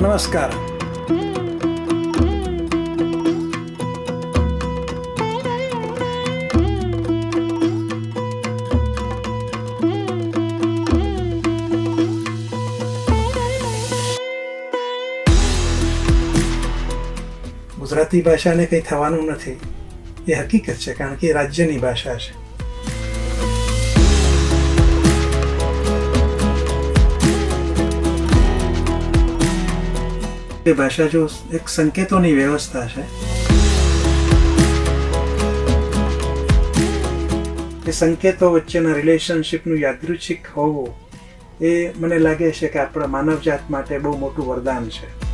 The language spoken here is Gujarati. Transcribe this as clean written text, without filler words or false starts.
નમસ્કાર. ગુજરાતી ભાષાને કંઈ થવાનું નથી એ હકીકત છે, કારણ કે એ રાજ્યની ભાષા છે. એ ભાષા જો એક સંકેતોની વ્યવસ્થા છે. એ સંકેતો વચ્ચેના રિલેશનશિપનું યાદૃચ્છિક હોવું એ મને લાગે છે કે આપણા માનવજાત માટે બહુ મોટું વરદાન છે.